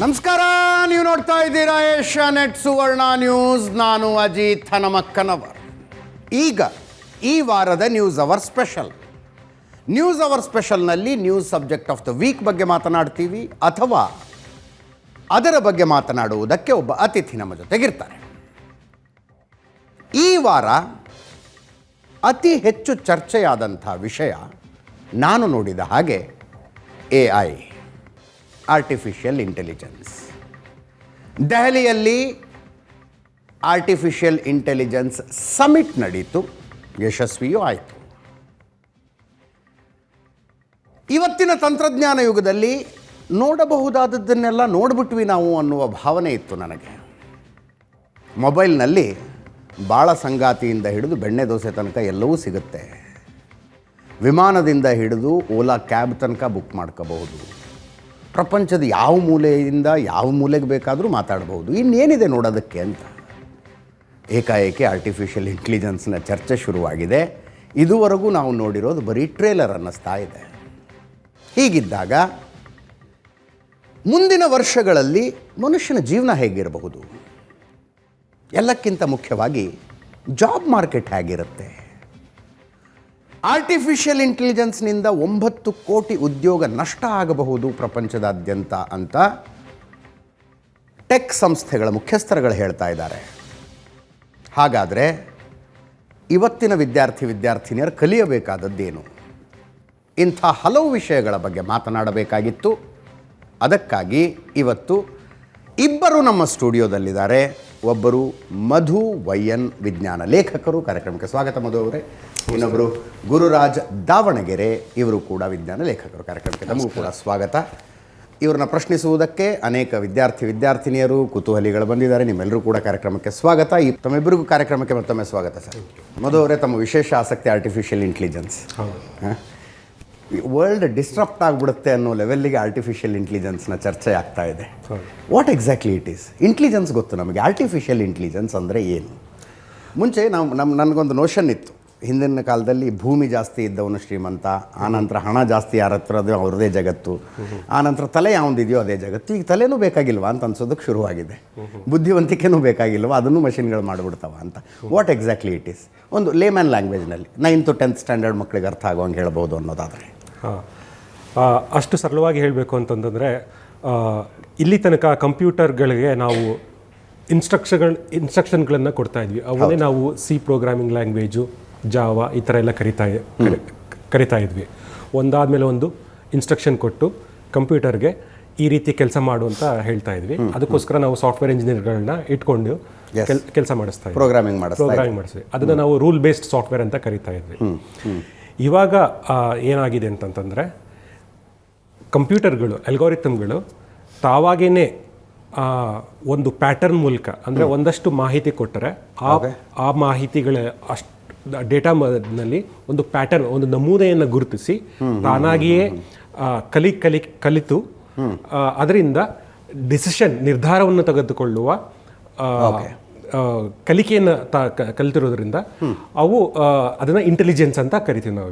ನಮಸ್ಕಾರ, ನೀವು ನೋಡ್ತಾ ಇದ್ದೀರಾ ಏಷ್ಯಾನೆಟ್ ಸುವರ್ಣ ನ್ಯೂಸ್. ನಾನು ಅಜಿತ್ ಹನುಮಕ್ಕನವರ್. ಈಗ ಈ ವಾರದ news hour special. News hour ಸ್ಪೆಷಲ್ನಲ್ಲಿ news subject of the week ಬಗ್ಗೆ ಮಾತನಾಡ್ತೀವಿ, ಅಥವಾ ಅದರ ಬಗ್ಗೆ ಮಾತನಾಡುವುದಕ್ಕೆ ಒಬ್ಬ ಅತಿಥಿ ನಮ್ಮ ಜೊತೆಗಿರ್ತಾರೆ. ಈ ವಾರ ಅತಿ ಹೆಚ್ಚು ಚರ್ಚೆಯಾದಂಥ ವಿಷಯ ನಾನು ನೋಡಿದ ಹಾಗೆ AI, ಆರ್ಟಿಫಿಷಿಯಲ್ ಇಂಟೆಲಿಜೆನ್ಸ್. ದೆಹಲಿಯಲ್ಲಿ ಆರ್ಟಿಫಿಷಿಯಲ್ ಇಂಟೆಲಿಜೆನ್ಸ್ ಸಮಿಟ್ ನಡೀತು, ಯಶಸ್ವಿಯೂ ಆಯಿತು. ಇವತ್ತಿನ ತಂತ್ರಜ್ಞಾನ ಯುಗದಲ್ಲಿ ನೋಡಬಹುದಾದದ್ದನ್ನೆಲ್ಲ ನೋಡ್ಬಿಟ್ವಿ ನಾವು ಅನ್ನುವ ಭಾವನೆ ಇತ್ತು ನನಗೆ. ಮೊಬೈಲ್ನಲ್ಲಿ ಬಾಳ ಸಂಗಾತಿಯಿಂದ ಹಿಡಿದು ಬೆಣ್ಣೆ ದೋಸೆ ತನಕ ಎಲ್ಲವೂ ಸಿಗುತ್ತೆ. ವಿಮಾನದಿಂದ ಹಿಡಿದು ಓಲಾ ಕ್ಯಾಬ್ ತನಕ ಬುಕ್ ಮಾಡ್ಕೋಬಹುದು. ಪ್ರಪಂಚದ ಯಾವ ಮೂಲೆಯಿಂದ ಯಾವ ಮೂಲೆಗೆ ಬೇಕಾದರೂ ಮಾತಾಡಬಹುದು. ಇನ್ನೇನಿದೆ ನೋಡೋದಕ್ಕೆ ಅಂತ ಏಕಾಏಕಿ ಆರ್ಟಿಫಿಷಿಯಲ್ ಇಂಟೆಲಿಜೆನ್ಸ್ನ ಚರ್ಚೆ ಶುರುವಾಗಿದೆ. ಇದುವರೆಗೂ ನಾವು ನೋಡಿರೋದು ಬರೀ ಟ್ರೇಲರ್ ಅನ್ನಿಸ್ತಾ ಇದೆ. ಹೀಗಿದ್ದಾಗ ಮುಂದಿನ ವರ್ಷಗಳಲ್ಲಿ ಮನುಷ್ಯನ ಜೀವನ ಹೇಗಿರಬಹುದು, ಎಲ್ಲಕ್ಕಿಂತ ಮುಖ್ಯವಾಗಿ ಜಾಬ್ ಮಾರ್ಕೆಟ್ ಹೇಗಿರುತ್ತೆ, ಆರ್ಟಿಫಿಷಿಯಲ್ ಇಂಟೆಲಿಜೆನ್ಸ್ನಿಂದ 9 ಕೋಟಿ ಉದ್ಯೋಗ ನಷ್ಟ ಆಗಬಹುದು ಪ್ರಪಂಚದಾದ್ಯಂತ ಅಂತ ಟೆಕ್ ಸಂಸ್ಥೆಗಳ ಮುಖ್ಯಸ್ಥರುಗಳು ಹೇಳ್ತಾ ಇದ್ದಾರೆ. ಹಾಗಾದರೆ ಇವತ್ತಿನ ವಿದ್ಯಾರ್ಥಿನಿಯರು ಕಲಿಯಬೇಕಾದದ್ದೇನು? ಇಂಥ ಹಲವು ವಿಷಯಗಳ ಬಗ್ಗೆ ಮಾತನಾಡಬೇಕಾಗಿತ್ತು. ಅದಕ್ಕಾಗಿ ಇವತ್ತು ಇಬ್ಬರು ನಮ್ಮ ಸ್ಟುಡಿಯೋದಲ್ಲಿದ್ದಾರೆ. ಒಬ್ಬರು ಮಧು ವೈಎನ್, ವಿಜ್ಞಾನ ಲೇಖಕರು. ಕಾರ್ಯಕ್ರಮಕ್ಕೆ ಸ್ವಾಗತ ಮಧು ಅವರೇ. ಇನ್ನೊಬ್ಬರು ಗುರುರಾಜ್ ದಾವಣಗೆರೆ, ಇವರು ಕೂಡ ವಿಜ್ಞಾನ ಲೇಖಕರು. ಕಾರ್ಯಕ್ರಮಕ್ಕೆ ತಮಗೂ ಕೂಡ ಸ್ವಾಗತ. ಇವ್ರನ್ನ ಪ್ರಶ್ನಿಸುವುದಕ್ಕೆ ಅನೇಕ ವಿದ್ಯಾರ್ಥಿನಿಯರು, ಕುತೂಹಲಿಗಳು ಬಂದಿದ್ದಾರೆ. ನಿಮ್ಮೆಲ್ಲರೂ ಕೂಡ ಕಾರ್ಯಕ್ರಮಕ್ಕೆ ಸ್ವಾಗತ. ತಮ್ಮಿಬ್ಬರಿಗೂ ಕಾರ್ಯಕ್ರಮಕ್ಕೆ ಮತ್ತೊಮ್ಮೆ ಸ್ವಾಗತ ಸರ್. ಮಧು ಅವರೇ, ತಮ್ಮ ವಿಶೇಷ ಆಸಕ್ತಿ ಆರ್ಟಿಫಿಷಿಯಲ್ ಇಂಟೆಲಿಜೆನ್ಸ್. ವರ್ಲ್ಡ್ ಡಿಸ್ಟ್ರಪ್ಟ್ ಆಗಿಬಿಡುತ್ತೆ ಅನ್ನೋ ಲೆವೆಲ್ಲಿಗೆ ಆರ್ಟಿಫಿಷಿಯಲ್ ಇಂಟೆಲಿಜೆನ್ಸ್ನ ಚರ್ಚೆ ಆಗ್ತಾ ಇದೆ. What exactly it is? Intelligence ಗೊತ್ತು ನಮಗೆ, ಆರ್ಟಿಫಿಷಿಯಲ್ ಇಂಟೆಲಿಜೆನ್ಸ್ ಅಂದರೆ ಏನು? ಮುಂಚೆ ನನಗೊಂದು ನೋಷನ್ ಇತ್ತು. ಹಿಂದಿನ ಕಾಲದಲ್ಲಿ ಭೂಮಿ ಜಾಸ್ತಿ ಇದ್ದವನು ಶ್ರೀಮಂತ, ಆನಂತರ ಹಣ ಜಾಸ್ತಿ ಯಾರ ಹತ್ರ ಅದು ಅವ್ರದೇ ಜಗತ್ತು, ಆನಂತರ ತಲೆ ಯಾವುದಿದೆಯೋ ಅದೇ ಜಗತ್ತು. ಈಗ ತಲೆನೂ ಬೇಕಾಗಿಲ್ವಾ ಅಂತ ಅನ್ಸೋದಕ್ಕೆ ಶುರುವಾಗಿದೆ. ಬುದ್ಧಿವಂತಿಕೆನೂ ಬೇಕಾಗಿಲ್ವಾ, ಅದನ್ನು ಮಷಿನ್ಗಳು ಮಾಡಿಬಿಡ್ತಾವ ಅಂತ. What exactly it is? ಒಂದು ಲೇಮ್ಯಾನ್ ಲ್ಯಾಂಗ್ವೇಜ್ನಲ್ಲಿ 9th to 10th ಸ್ಟ್ಯಾಂಡರ್ಡ್ ಮಕ್ಕಳಿಗೆ ಅರ್ಥ ಆಗೋಂಗೆ ಹೇಳ್ಬೋದು ಅನ್ನೋದಾದರೆ. ಅಷ್ಟು ಸರಳವಾಗಿ ಹೇಳಬೇಕು ಅಂತಂದರೆ, ಇಲ್ಲಿ ತನಕ ಕಂಪ್ಯೂಟರ್ಗಳಿಗೆ ನಾವು ಇನ್ಸ್ಟ್ರಕ್ಷನ್ಗಳನ್ನು ಕೊಡ್ತಾ ಇದ್ವಿ. ಅವನ್ನೇ ನಾವು ಸಿ ಪ್ರೋಗ್ರಾಮಿಂಗ್ ಲ್ಯಾಂಗ್ವೇಜು, ಜಾವಾ ಈ ಥರ ಎಲ್ಲ ಕರಿತಾ ಇದ್ವಿ. ಒಂದಾದಮೇಲೆ ಒಂದು ಇನ್ಸ್ಟ್ರಕ್ಷನ್ ಕೊಟ್ಟು ಕಂಪ್ಯೂಟರ್ಗೆ ಈ ರೀತಿ ಕೆಲಸ ಮಾಡು ಅಂತ ಹೇಳ್ತಾ ಇದ್ವಿ. ಅದಕ್ಕೋಸ್ಕರ ನಾವು ಸಾಫ್ಟ್ವೇರ್ ಇಂಜಿನಿಯರ್ಗಳನ್ನ ಇಟ್ಕೊಂಡು ಕೆಲಸ ಮಾಡಿಸ್ತಾ ಇದ್ವಿ, ಪ್ರೋಗ್ರಾಮಿಂಗ್ ಮಾಡಿಸ್ತೀವಿ. ಅದನ್ನು ನಾವು ರೂಲ್ ಬೇಸ್ಡ್ ಸಾಫ್ಟ್ವೇರ್ ಅಂತ ಕರಿತಾ ಇದ್ವಿ. ಇವಾಗ ಏನಾಗಿದೆ ಅಂತಂತಂದರೆ, ಕಂಪ್ಯೂಟರ್ಗಳು, ಅಲ್ಗಾರಿಥಮ್ಗಳು ತಾವಾಗೇ ಒಂದು ಪ್ಯಾಟರ್ನ್ ಮೂಲಕ, ಅಂದರೆ ಒಂದಷ್ಟು ಮಾಹಿತಿ ಕೊಟ್ಟರೆ ಆ ಮಾಹಿತಿಗಳ ಅಷ್ಟು ಡೇಟಾನಲ್ಲಿ ಒಂದು ಪ್ಯಾಟರ್ನ್, ಒಂದು ನಮೂನೆಯನ್ನು ಗುರುತಿಸಿ ತಾನಾಗಿಯೇ ಕಲಿತು ಅದರಿಂದ ನಿರ್ಧಾರವನ್ನು ತೆಗೆದುಕೊಳ್ಳುವ ಕಲಿಕೆಯನ್ನು ಕಲಿತಿರೋದ್ರಿಂದ ಅವು ಅದನ್ನು ಇಂಟೆಲಿಜೆನ್ಸ್ ಅಂತ ಕರಿತೀವಿ ನಾವು.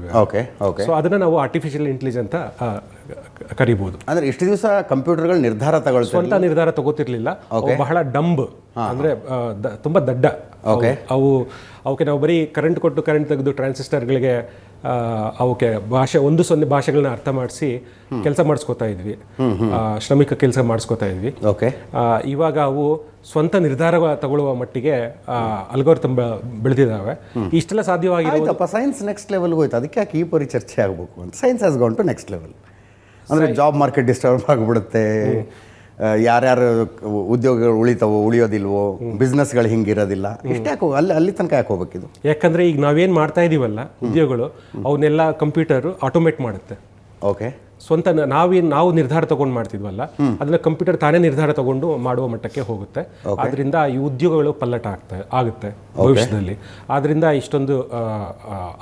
ಸೊ ಅದನ್ನು ನಾವು ಆರ್ಟಿಫಿಷಿಯಲ್ ಇಂಟೆಲಿಜೆನ್ಸ್ ಅಂತ ಕರಿಬಹುದು. ಅಂದರೆ ಇಷ್ಟು ದಿವಸ ಕಂಪ್ಯೂಟರ್ಗಳು ಸ್ವಂತ ನಿರ್ಧಾರ ತಗೋತಿರ್ಲಿಲ್ಲ. ಬಹಳ ಡಂಬ್, ಅಂದರೆ ತುಂಬ ದಡ್ಡ. ಅವಕ್ಕೆ ನಾವು ಬರೀ ಕರೆಂಟ್ ಕೊಟ್ಟು ಕರೆಂಟ್ ತೆಗೆದು ಟ್ರಾನ್ಸಿಸ್ಟರ್ಗಳಿಗೆ ಅವಕ್ಕೆ ಭಾಷೆಗಳನ್ನ ಅರ್ಥ ಮಾಡಿಸಿ ಕೆಲಸ ಮಾಡಿಸ್ಕೋತಾ ಇದ್ವಿ, ಶ್ರಮಿಕ ಕೆಲಸ ಮಾಡಿಸ್ಕೋತಾ ಇದ್ವಿ. ಇವಾಗ ಅವು ಸ್ವಂತ ನಿರ್ಧಾರ ತಗೊಳ್ಳುವ ಮಟ್ಟಿಗೆ ಅಲ್ಗಾರಿಥಮ್ ಬೆಳೆದಿದ್ದಾವೆ. ಇಷ್ಟೆಲ್ಲ ಸಾಧ್ಯವಾಗಿದೆ. ಸೈನ್ಸ್ ನೆಕ್ಸ್ಟ್ ಲೆವೆಲ್ಗೆ ಹೋಯ್ತು. ಅದಕ್ಕೆ ಯಾಕೆ ಈ ಪರಿ ಚರ್ಚೆ ಆಗಬೇಕು ಅಂತ. Science has gone to next level. ಅಂದರೆ ಜಾಬ್ ಮಾರ್ಕೆಟ್ ಡಿಸ್ಟರ್ಬ್ ಆಗಿಬಿಡುತ್ತೆ, ಯಾರ್ಯಾರು ಉದ್ಯೋಗಗಳು ಉಳಿಯೋದಿಲ್ವೋ, ಬಿಸ್ನೆಸ್ಗಳು ಹಿಂಗಿರೋದಿಲ್ಲ. ಇಷ್ಟೇ ಯಾಕೆ ಅಲ್ಲಿ ತನಕ ಯಾಕೆ ಹೋಗ್ಬೇಕಿದು? ಯಾಕಂದರೆ ಈಗ ನಾವೇನು ಮಾಡ್ತಾ ಇದೀವಲ್ಲ ಉದ್ಯೋಗಗಳು, ಅವನ್ನೆಲ್ಲ ಕಂಪ್ಯೂಟರ್ ಆಟೋಮೇಟ್ ಮಾಡುತ್ತೆ. ಸ್ವಂತ ನಾವು ನಿರ್ಧಾರ ತಗೊಂಡು ಮಾಡ್ತಿದ್ವಲ್ಲ, ಅದನ್ನ ಕಂಪ್ಯೂಟರ್ ತಾನೇ ನಿರ್ಧಾರ ತಗೊಂಡು ಮಾಡುವ ಮಟ್ಟಕ್ಕೆ ಹೋಗುತ್ತೆ. ಆದ್ರಿಂದ ಈ ಉದ್ಯೋಗಗಳು ಪಲ್ಲಟ ಆಗುತ್ತೆ ಭವಿಷ್ಯದಲ್ಲಿ. ಆದ್ರಿಂದ ಇಷ್ಟೊಂದು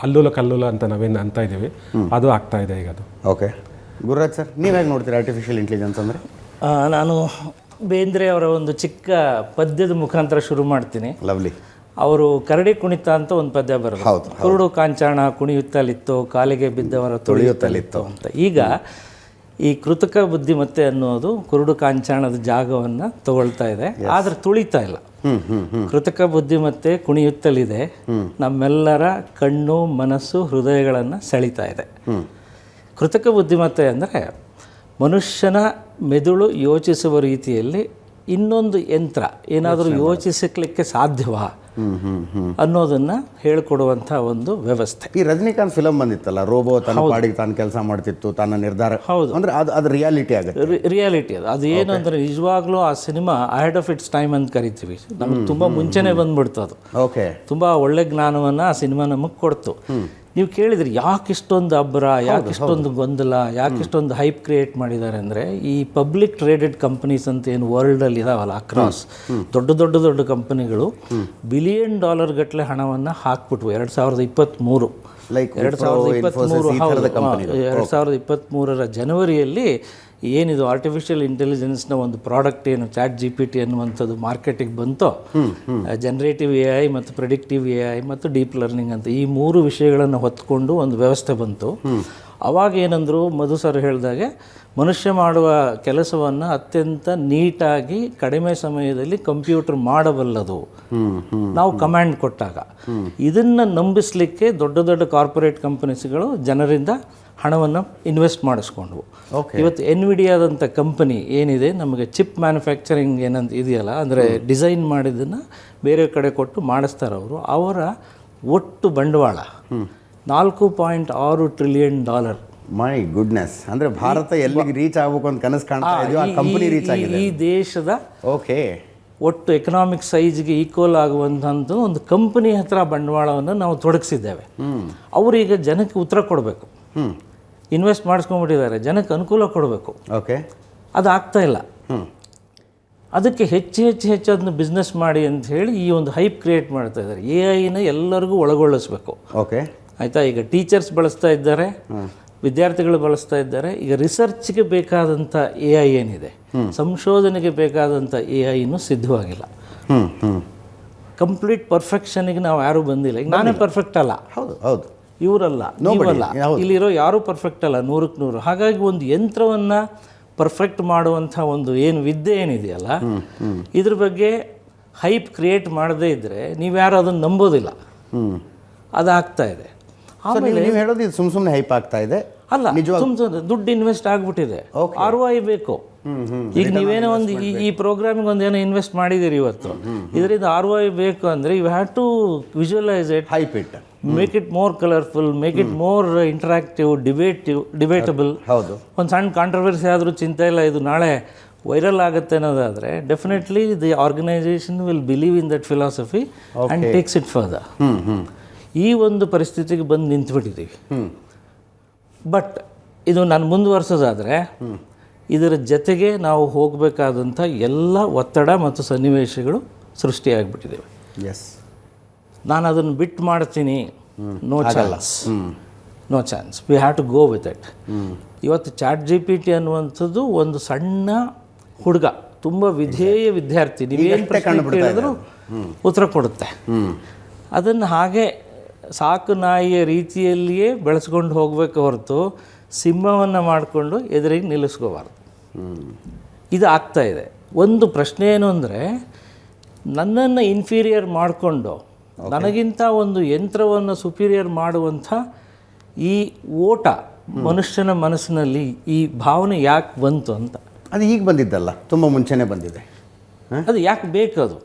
ಅಲ್ಲೋಲ ಕಲ್ಲೋಲ ಅಂತ ನಾವೇನು ಅಂತ ಇದ್ದೀವಿ, ಅದು ಆಗ್ತಾ ಇದೆ ಈಗ. ಅದು ಗುರುರಾಜ್ ಸರ್, ನೀವು ಹೇಗೆ ನೋಡ್ತೀರಾ ಆರ್ಟಿಫಿಷಿಯಲ್ ಇಂಟೆಲಿಜೆನ್ಸ್ ಅಂದರೆ? ನಾನು ಬೇಂದ್ರೆ ಅವರ ಒಂದು ಚಿಕ್ಕ ಪದ್ಯದ ಮುಖಾಂತರ ಶುರು ಮಾಡ್ತೀನಿ. ಲವ್ಲಿ. ಅವರು ಕರಡಿ ಕುಣಿತ ಅಂತ ಒಂದು ಪದ್ಯ ಬರೋದು. ಕುರುಡು ಕಾಂಚಾಣ ಕುಣಿಯುತ್ತಲಿತ್ತು, ಕಾಲಿಗೆ ಬಿದ್ದವರ ತೊಳೆಯುತ್ತಲಿತ್ತು ಅಂತ. ಈಗ ಈ ಕೃತಕ ಬುದ್ಧಿಮತ್ತೆ ಅನ್ನೋದು ಕುರುಡು ಕಾಂಚಾಣದ ಜಾಗವನ್ನು ತಗೊಳ್ತಾ ಇದೆ, ಆದರೆ ತುಳಿತಾ ಇಲ್ಲ. ಕೃತಕ ಬುದ್ಧಿಮತ್ತೆ ಕುಣಿಯುತ್ತಲಿದೆ, ನಮ್ಮೆಲ್ಲರ ಕಣ್ಣು, ಮನಸ್ಸು, ಹೃದಯಗಳನ್ನು ಸೆಳೀತಾ ಇದೆ. ಕೃತಕ ಬುದ್ಧಿಮತ್ತೆ ಅಂದರೆ ಮನುಷ್ಯನ ಮೆದುಳು ಯೋಚಿಸುವ ರೀತಿಯಲ್ಲಿ ಇನ್ನೊಂದು ಯಂತ್ರ ಏನಾದರೂ ಯೋಚಿಸಲಿಕ್ಕೆ ಸಾಧ್ಯವಾ ಅನ್ನೋದನ್ನು ಹೇಳಿಕೊಡುವಂಥ ಒಂದು ವ್ಯವಸ್ಥೆ. ಈ ರಜನಿಕಾಂತ್ ಫಿಲಮ್ ಬಂದಿತ್ತಲ್ಲ, ರೋಬೋ ತನ್ನ ಪಾಡಿಗೆ ತಾನು ಕೆಲಸ ಮಾಡ್ತಿತ್ತು, ತನ್ನ ನಿರ್ಧಾರ. ಹೌದು, ಅಂದರೆ ಅದು ರಿಯಾಲಿಟಿ ಆಗುತ್ತೆ. ರಿಯಾಲಿಟಿ ಅದು ಏನು ಅಂದರೆ ನಿಜವಾಗ್ಲೂ ಆ cinema ahead of it's time ಅಂತ ಕರಿತೀವಿ. ನಮಗೆ ತುಂಬ ಮುಂಚೆನೇ ಬಂದ್ಬಿಡ್ತು ಅದು. ಓಕೆ, ತುಂಬ ಒಳ್ಳೆ ಜ್ಞಾನವನ್ನು ಆ ಸಿನಿಮಾ ನಮಗೆ ಕೊಡ್ತು. ನೀವು ಕೇಳಿದ್ರಿ ಯಾಕಿಷ್ಟೊಂದು ಅಬ್ಬರ, ಯಾಕಿಷ್ಟೊಂದು ಗೊಂದಲ, ಯಾಕಿಷ್ಟೊಂದು ಹೈಪ್ ಕ್ರಿಯೇಟ್ ಮಾಡಿದ್ದಾರೆ ಅಂದರೆ ಈ ಪಬ್ಲಿಕ್ ಟ್ರೇಡೆಡ್ ಕಂಪನೀಸ್ ಅಂತ ಏನು ವರ್ಲ್ಡಲ್ಲಿ ಇದಾವಲ್ಲ ಅಕ್ರಾಸ್, ದೊಡ್ಡ ಕಂಪನಿಗಳು $ಬಿಲಿಯನ್ ಗಟ್ಟಲೆ ಹಣವನ್ನು ಹಾಕ್ಬಿಟ್ವು 2023. 2023 ಜನವರಿಯಲ್ಲಿ ಏನಿದು ಆರ್ಟಿಫಿಷಿಯಲ್ ಇಂಟೆಲಿಜೆನ್ಸ್ನ ಒಂದು ಪ್ರಾಡಕ್ಟ್ ಏನು ChatGPT ಅನ್ನುವಂಥದ್ದು ಮಾರ್ಕೆಟಿಗೆ ಬಂತೋ, ಜನರೇಟಿವ್ AI ಮತ್ತು ಪ್ರೆಡಿಕ್ಟಿವ್ AI ಮತ್ತು ಡೀಪ್ ಲರ್ನಿಂಗ್ ಅಂತ ಈ 3 ವಿಷಯಗಳನ್ನು ಹೊತ್ಕೊಂಡು ಒಂದು ವ್ಯವಸ್ಥೆ ಬಂತು. ಅವಾಗ ಏನಂದರು, ಮಧು ಸರ್ ಹೇಳಿದಾಗೆ ಮನುಷ್ಯ ಮಾಡುವ ಕೆಲಸವನ್ನು ಅತ್ಯಂತ ನೀಟಾಗಿ ಕಡಿಮೆ ಸಮಯದಲ್ಲಿ ಕಂಪ್ಯೂಟರ್ ಮಾಡಬಲ್ಲದು ನಾವು ಕಮಾಂಡ್ ಕೊಟ್ಟಾಗ. ಇದನ್ನು ನಂಬಿಸಲಿಕ್ಕೆ ದೊಡ್ಡ ಕಾರ್ಪೊರೇಟ್ ಕಂಪನೀಸ್ಗಳು ಜನರಿಂದ ಹಣವನ್ನು ಇನ್ವೆಸ್ಟ್ ಮಾಡಿಸ್ಕೊಂಡ್ವು. ಇವತ್ತು ಎನ್ವಿಡಿಯಾದಂಥ ಕಂಪನಿ ಏನಿದೆ, ನಮಗೆ ಚಿಪ್ ಮ್ಯಾನುಫ್ಯಾಕ್ಚರಿಂಗ್ ಏನಂತ ಇದೆಯಲ್ಲ, ಅಂದರೆ ಡಿಸೈನ್ ಮಾಡಿದ್ದನ್ನು ಬೇರೆ ಕಡೆ ಕೊಟ್ಟು ಮಾಡಿಸ್ತಾರೆ ಅವರು. ಅವರ ಒಟ್ಟು ಬಂಡವಾಳ $4.6 ಟ್ರಿಲಿಯನ್. My goodness. ಅಂದರೆ ಭಾರತ ಎಲ್ಲಿಗೆ ರೀಚ್ ಆಗಬೇಕು ಅಂತ ಕನಸು ಕಾಣ್ತಾ ಇದೆಯೋ ಆ ಕಂಪನಿ ರೀಚ್ ಆಗಿದೆ. ಈ ದೇಶದ ಓಕೆ ಒಟ್ಟು ಎಕನಾಮಿಕ್ ಸೈಜ್ಗೆ ಈಕ್ವಲ್ ಆಗುವಂಥದ್ದು ಒಂದು ಕಂಪನಿ ಹತ್ರ ಬಂಡವಾಳವನ್ನು ನಾವು ತೊಡಗಿಸಿದ್ದೇವೆ. ಅವರೀಗ ಜನಕ್ಕೆ ಉತ್ತರ ಕೊಡಬೇಕು. ಇನ್ವೆಸ್ಟ್ ಮಾಡಿಸ್ಕೊಂಡ್ಬಿಟ್ಟಿದ್ದಾರೆ, ಜನಕ್ಕೆ ಅನುಕೂಲ ಕೊಡಬೇಕು. ಓಕೆ, ಅದು ಆಗ್ತಾ ಇಲ್ಲ. ಅದಕ್ಕೆ ಹೆಚ್ಚು ಅದನ್ನು ಬಿಸ್ನೆಸ್ ಮಾಡಿ ಅಂತ ಹೇಳಿ ಈ ಒಂದು ಹೈಪ್ ಕ್ರಿಯೇಟ್ ಮಾಡ್ತಾ ಇದ್ದಾರೆ. AI ಎಲ್ಲರಿಗೂ ಒಳಗೊಳ್ಳಿಸ್ಬೇಕು. ಓಕೆ, ಆಯಿತಾ. ಈಗ ಟೀಚರ್ಸ್ ಬಳಸ್ತಾ ಇದ್ದಾರೆ, ವಿದ್ಯಾರ್ಥಿಗಳು ಬಳಸ್ತಾ ಇದ್ದಾರೆ. ಈಗ ರಿಸರ್ಚ್ಗೆ ಬೇಕಾದಂಥ AI ಏನಿದೆ, ಸಂಶೋಧನೆಗೆ ಬೇಕಾದಂಥ AI ಇನ್ನೂ ಸಿದ್ಧವಾಗಿಲ್ಲ. ಕಂಪ್ಲೀಟ್ ಪರ್ಫೆಕ್ಷನ್ಗೆ ನಾವು ಯಾರೂ ಬಂದಿಲ್ಲ. ಈಗ ನಾನೇ ಪರ್ಫೆಕ್ಟ್ ಅಲ್ಲ, ಹೌದು, ಇವರಲ್ಲ, ನೀವಲ್ಲ, ಇಲ್ಲಿರೋ ಯಾರೂ ಪರ್ಫೆಕ್ಟ್ ಅಲ್ಲ 100ಕ್ಕೆ 100. ಹಾಗಾಗಿ ಒಂದು ಯಂತ್ರವನ್ನು ಪರ್ಫೆಕ್ಟ್ ಮಾಡುವಂಥ ಒಂದು ಏನು ವಿದ್ಯೆ ಏನಿದೆಯಲ್ಲ, ಇದ್ರ ಬಗ್ಗೆ ಹೈಪ್ ಕ್ರಿಯೇಟ್ ಮಾಡದೇ ಇದ್ದರೆ ನೀವ್ಯಾರು ಅದನ್ನು ನಂಬೋದಿಲ್ಲ. ಅದಾಗ್ತಾ ಇದೆ. ಆಮೇಲೆ ನೀವು ಹೇಳೋದು ಇದು ಸುಮ್ಮನೆ ಹೈಪ್ ಆಗ್ತಾ ಇದೆ ಅಲ್ಲ, ಸುಮ್ಮನೆ ದುಡ್ಡು ಇನ್ವೆಸ್ಟ್ ಆಗಿಬಿಟ್ಟಿದೆ. ROI ಬೇಕು. ಈಗ ನೀವೇನೋ ಒಂದು ಈ ಪ್ರೋಗ್ರಾಮಿಗೆ ಒಂದು ಏನೋ ಇನ್ವೆಸ್ಟ್ ಮಾಡಿದ್ದೀರಿ ಇವತ್ತು, ಇದರಿಂದ ROI ಬೇಕು ಅಂದರೆ you have to visualize it, hype it, make it more colourful, make it more interactive, debatable. ಹೌದು, ಒಂದು ಸಣ್ಣ ಕಾಂಟ್ರವರ್ಸಿ ಆದರೂ ಚಿಂತೆ ಇಲ್ಲ, ಇದು ನಾಳೆ ವೈರಲ್ ಆಗುತ್ತೆ ಅನ್ನೋದಾದರೆ definitely the organisation will believe in that philosophy and takes it further. ಈ ಒಂದು ಪರಿಸ್ಥಿತಿಗೆ ಬಂದು ನಿಂತುಬಿಟ್ಟಿದ್ದೀವಿ. ಬಟ್ ಇದು ನಾನು ಮುಂದುವರ್ಸೋದಾದರೆ ಇದರ ಜೊತೆಗೆ ನಾವು ಹೋಗಬೇಕಾದಂಥ ಎಲ್ಲ ಒತ್ತಡ ಮತ್ತು ಸನ್ನಿವೇಶಗಳು ಸೃಷ್ಟಿಯಾಗಿಬಿಟ್ಟಿದ್ದೇವೆ. ಎಸ್, ನಾನು ಅದನ್ನು ಬಿಟ್ಟು ಮಾಡ್ತೀನಿ, no chance, we have to go with it. ಇವತ್ತು ChatGPT ಅನ್ನುವಂಥದ್ದು ಒಂದು ಸಣ್ಣ ಹುಡುಗ, ತುಂಬ ವಿಧೇಯ ವಿದ್ಯಾರ್ಥಿ, ನೀವೇನು ಪ್ರಶ್ನೆ ಕೇಳಿದ್ರು ಉತ್ತರ ಕೊಡುತ್ತೆ. ಅದನ್ನು ಹಾಗೆ ಸಾಕು ನಾಯಿಯ ರೀತಿಯಲ್ಲಿಯೇ ಬೆಳೆಸ್ಕೊಂಡು ಹೋಗಬೇಕು ಹೊರತು ಸಿಂಹವನ್ನು ಮಾಡಿಕೊಂಡು ಎದುರಿಗೆ ನಿಲ್ಲಿಸ್ಕೋಬಾರ್ದು. ಇದು ಆಗ್ತಾ ಇದೆ. ಒಂದು ಪ್ರಶ್ನೆ ಏನು ಅಂದರೆ, ನನ್ನನ್ನು ಇನ್ಫೀರಿಯರ್ ಮಾಡಿಕೊಂಡು ನನಗಿಂತ ಒಂದು ಯಂತ್ರವನ್ನು ಸುಪೀರಿಯರ್ ಮಾಡುವಂಥ ಈ ಓಟ ಮನುಷ್ಯನ ಮನಸ್ಸಿನಲ್ಲಿ ಈ ಭಾವನೆ ಯಾಕೆ ಬಂತು ಅಂತ. ಅದು ಈಗ ಬಂದಿದ್ದಲ್ಲ, ತುಂಬ ಮುಂಚೆನೇ ಬಂದಿದೆ. ಅದು ಯಾಕೆ ಬೇಕು? ಅದು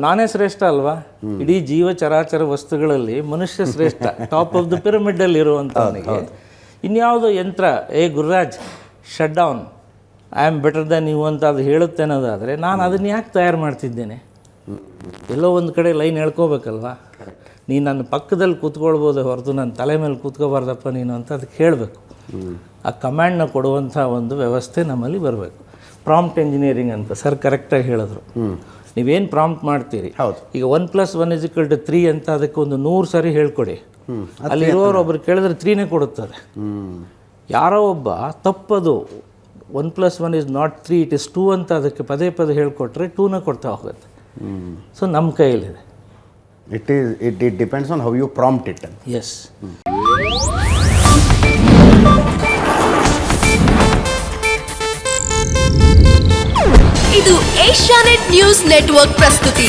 ನಾನೇ ಶ್ರೇಷ್ಠ ಅಲ್ವಾ? ಇಡೀ ಜೀವ ಚರಾಚರ ವಸ್ತುಗಳಲ್ಲಿ ಮನುಷ್ಯ ಶ್ರೇಷ್ಠ, ಟಾಪ್ ಆಫ್ ದ ಪಿರಮಿಡಲ್ಲಿ ಇರುವಂಥವನಿಗೆ ಇನ್ಯಾವುದೋ ಯಂತ್ರ Gururaj shut down, I am better than you ಅಂತ ಅದು ಹೇಳುತ್ತೆ ಅನ್ನೋದಾದರೆ ನಾನು ಅದನ್ನು ಯಾಕೆ ತಯಾರು ಮಾಡ್ತಿದ್ದೇನೆ? ಎಲ್ಲೋ ಒಂದು ಕಡೆ ಲೈನ್ ಹೇಳ್ಕೋಬೇಕಲ್ವಾ? ನೀನು ನನ್ನ ಪಕ್ಕದಲ್ಲಿ ಕೂತ್ಕೊಳ್ಬೋದೇ ಹೊರತು ನನ್ನ ತಲೆ ಮೇಲೆ ಕೂತ್ಕೋಬಾರ್ದಪ್ಪ ನೀನು ಅಂತ ಅದಕ್ಕೆ ಹೇಳಬೇಕು. ಆ ಕಮ್ಯಾಂಡ್ನ ಕೊಡುವಂಥ ಒಂದು ವ್ಯವಸ್ಥೆ ನಮ್ಮಲ್ಲಿ ಬರಬೇಕು. ಪ್ರಾಂಪ್ಟ್ ಎಂಜಿನಿಯರಿಂಗ್ ಅಂತ ಸರ್ ಕರೆಕ್ಟಾಗಿ ಹೇಳಿದ್ರು. ನೀವೇನು ಪ್ರಾಂಪ್ಟ್ ಮಾಡ್ತೀರಿ, ಈಗ 1+1 = 3 ಅಂತ ಅದಕ್ಕೆ ಒಂದು 100 ಸರಿ ಹೇಳ್ಕೊಡಿ. ಅಲ್ಲಿರೋರು ಒಬ್ರು ಕೇಳಿದ್ರೆ 3ನೇ ಕೊಡುತ್ತದೆ. ಯಾರೋ ಒಬ್ಬ ತಪ್ಪದು 1+1 is not 3 it is 2 ಅಂತ ಅದಕ್ಕೆ ಪದೇ ಪದೇ ಹೇಳ್ಕೊಟ್ರೆ 2ನ ಕೊಡ್ತಾ ಹೋಗುತ್ತೆ. ಸೊ ನಮ್ಮ ಕೈಯಲ್ಲಿದೆ. It depends on how you prompt it. Yes. ಇದು ಏಷ್ಯಾನೆಟ್ ನ್ಯೂಸ್ ನೆಟ್ವರ್ಕ್ ಪ್ರಸ್ತುತಿ.